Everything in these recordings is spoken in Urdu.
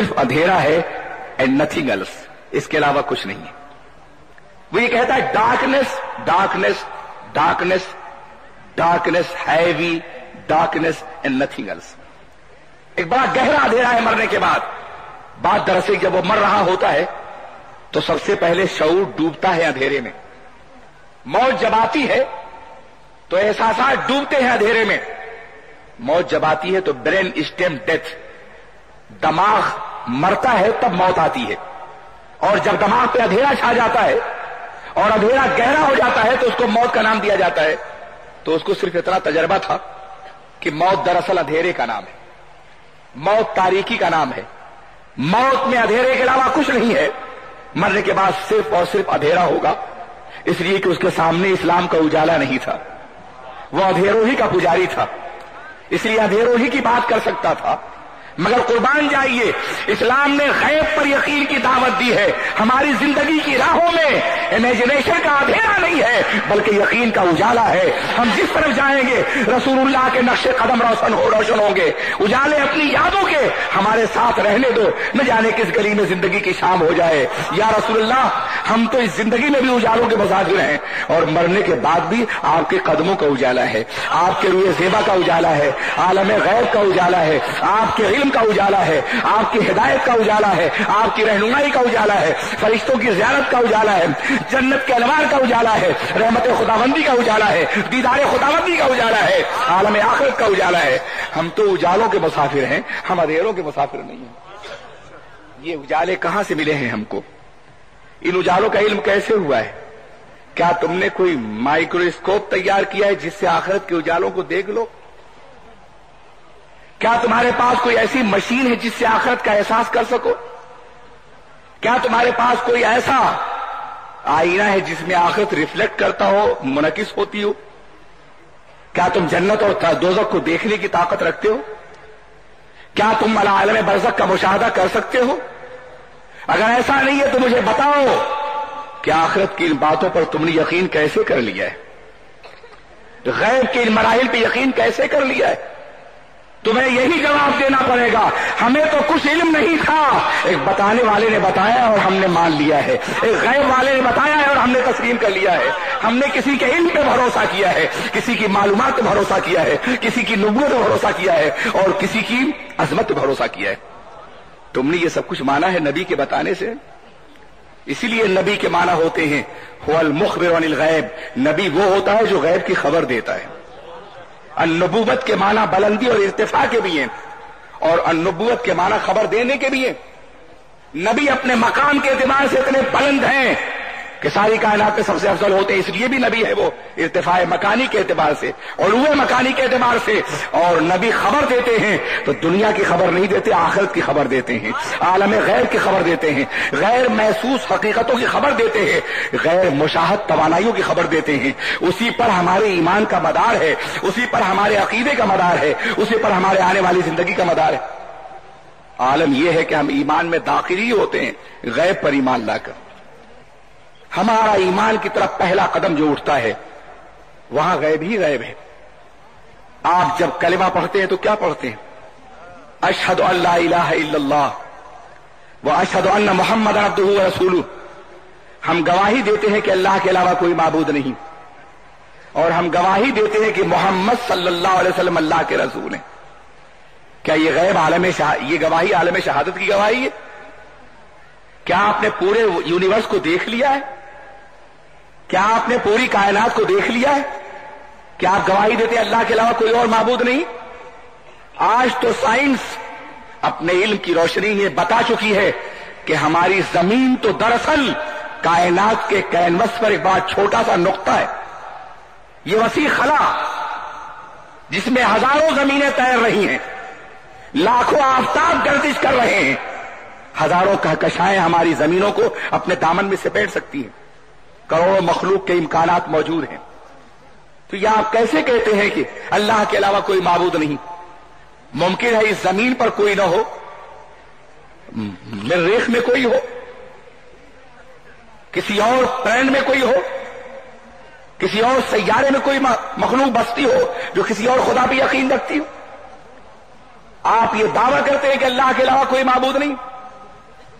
صرف اندھیرا ہے اینڈ نتھنگ ایلس، اس کے علاوہ کچھ نہیں ہے. وہ یہ کہتا ہے darkness darkness darkness darkness heavy darkness and nothing else. ایک بڑا گہرا اندھیرا ہے مرنے کے بعد. بات دراصل جب وہ مر رہا ہوتا ہے تو سب سے پہلے شعور ڈوبتا ہے اندھیرے میں. موت جب آتی ہے تو احساسات ڈوبتے ہیں اندھیرے میں. موت جب آتی ہے تو برین اسٹیم ڈیتھ، دماغ مرتا ہے تب موت آتی ہے. اور جب دماغ پہ اندھیرا چھا جاتا ہے اور اندھیرا گہرا ہو جاتا ہے تو اس کو موت کا نام دیا جاتا ہے. تو اس کو صرف اتنا تجربہ تھا کہ موت دراصل اندھیرے کا نام ہے، موت تاریکی کا نام ہے. موت میں اندھیرے کے علاوہ کچھ نہیں ہے. مرنے کے بعد صرف اور صرف اندھیرا ہوگا، اس لیے کہ اس کے سامنے اسلام کا اجالا نہیں تھا. وہ اندھیروں ہی کا پجاری تھا، اس لیے اندھیروں ہی کی بات کر سکتا تھا. مگر قربان جائیے، اسلام نے غیب پر یقین کی دعوت دی ہے. ہماری زندگی کی راہوں میں امیجنیشن کا اندھیرا نہیں ہے بلکہ یقین کا اجالا ہے. ہم جس طرف جائیں گے رسول اللہ کے نقش قدم روشن ہوں گے. اجالے اپنی یادوں کے ہمارے ساتھ رہنے دو، نہ جانے کس گلی میں زندگی کی شام ہو جائے. یا رسول اللہ، ہم تو اس زندگی میں بھی اجالوں کے مسافر ہیں اور مرنے کے بعد بھی آپ کے قدموں کا اجالا ہے، آپ کے روئے زیبا کا اجالا ہے، عالم غیب کا اجالا ہے، آپ کے علم کا اجالا ہے، آپ کی ہدایت کا اجالا ہے، آپ کی رہنمائی کا اجالا ہے، فرشتوں کی زیارت کا اجالا ہے، جنت کے انوار کا اجالا ہے، رحمت خداوندی کا اجالا ہے، دیدار خداوندی کا اجالا ہے، عالم آخرت کا اجالا ہے. ہم تو اجالوں کے مسافر ہیں، ہم اندھیروں کے مسافر نہیں ہیں. یہ اجالے کہاں سے ملے ہیں ہم کو؟ ان اجالوں کا علم کیسے ہوا ہے؟ کیا تم نے کوئی مائکروسکوپ تیار کیا ہے جس سے آخرت کے اجالوں کو دیکھ لو؟ کیا تمہارے پاس کوئی ایسی مشین ہے جس سے آخرت کا احساس کر سکو؟ کیا تمہارے پاس کوئی ایسا آئینہ ہے جس میں آخرت ریفلیکٹ کرتا ہو، منعکس ہوتی ہو؟ کیا تم جنت اور دوزخ کو دیکھنے کی طاقت رکھتے ہو؟ کیا تم عالم برزخ کا مشاہدہ کر سکتے ہو؟ اگر ایسا نہیں ہے تو مجھے بتاؤ کہ آخرت کی ان باتوں پر تم نے یقین کیسے کر لیا ہے؟ غیب کے ان مراحل پہ یقین کیسے کر لیا ہے؟ تمہیں یہی جواب دینا پڑے گا. ہمیں تو کچھ علم نہیں تھا، ایک بتانے والے نے بتایا اور ہم نے مان لیا ہے، ایک غیب والے نے بتایا ہے اور ہم نے تسلیم کر لیا ہے. ہم نے کسی کے علم پہ بھروسہ کیا ہے، کسی کی معلومات پہ بھروسہ کیا ہے، کسی کی نبوت پہ بھروسہ کیا ہے اور کسی کی عظمت پہ بھروسہ کیا ہے. تم نے یہ سب کچھ مانا ہے نبی کے بتانے سے. اسی لیے نبی کے معنی ہوتے ہیں هو المخبر عن الغیب. نبی وہ ہوتا ہے جو غیب کی خبر دیتا ہے. النبوت کے معنی بلندی اور ارتفاع کے بھی ہیں اور النبوت کے معنی خبر دینے کے بھی ہیں. نبی اپنے مقام کے اعتبار سے اتنے بلند ہیں کہ ساری کائنات میں سب سے افضل ہوتے ہیں، اس لیے بھی نبی ہے وہ ارتفاع مکانی کے اعتبار سے، علو مکانی کے اعتبار سے. اور نبی خبر دیتے ہیں تو دنیا کی خبر نہیں دیتے، آخرت کی خبر دیتے ہیں، عالم غیر کی خبر دیتے ہیں، غیر محسوس حقیقتوں کی خبر دیتے ہیں، غیر مشاہد توانائیوں کی خبر دیتے ہیں. اسی پر ہمارے ایمان کا مدار ہے، اسی پر ہمارے عقیدے کا مدار ہے، اسی پر ہمارے آنے والی زندگی کا مدار ہے. عالم یہ ہے کہ ہم ایمان میں داخل ہی ہوتے ہیں غیب پر ایمان لا کر. ہمارا ایمان کی طرف پہلا قدم جو اٹھتا ہے وہاں غیب ہی غیب ہے. آپ جب کلمہ پڑھتے ہیں تو کیا پڑھتے ہیں؟ اشہد ان لا الہ الا اللہ واشہد ان محمد عبدہ ورسولہ. ہم گواہی دیتے ہیں کہ اللہ کے علاوہ کوئی معبود نہیں اور ہم گواہی دیتے ہیں کہ محمد صلی اللہ علیہ وسلم اللہ کے رسول ہیں. کیا یہ غیب یہ گواہی عالم شہادت کی گواہی ہے؟ کیا آپ نے پورے یونیورس کو دیکھ لیا ہے؟ کیا آپ نے پوری کائنات کو دیکھ لیا ہے؟ کیا آپ گواہی دیتے ہیں اللہ کے علاوہ کوئی اور معبود نہیں؟ آج تو سائنس اپنے علم کی روشنی میں بتا چکی ہے کہ ہماری زمین تو دراصل کائنات کے کینوس پر ایک بڑا چھوٹا سا نقطہ ہے. یہ وسیع خلا جس میں ہزاروں زمینیں تیر رہی ہیں، لاکھوں آفتاب گردش کر رہے ہیں، ہزاروں کہکشائیں ہماری زمینوں کو اپنے دامن میں سپیٹ سکتی ہیں، کروڑوں مخلوق کے امکانات موجود ہیں. تو یہ آپ کیسے کہتے ہیں کہ اللہ کے علاوہ کوئی معبود نہیں؟ ممکن ہے اس زمین پر کوئی نہ ہو، مریخ میں کوئی ہو، کسی اور پلانٹ میں کوئی ہو، کسی اور سیارے میں کوئی مخلوق بستی ہو جو کسی اور خدا پہ یقین رکھتی ہو. آپ یہ دعویٰ کرتے ہیں کہ اللہ کے علاوہ کوئی معبود نہیں.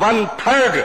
1/3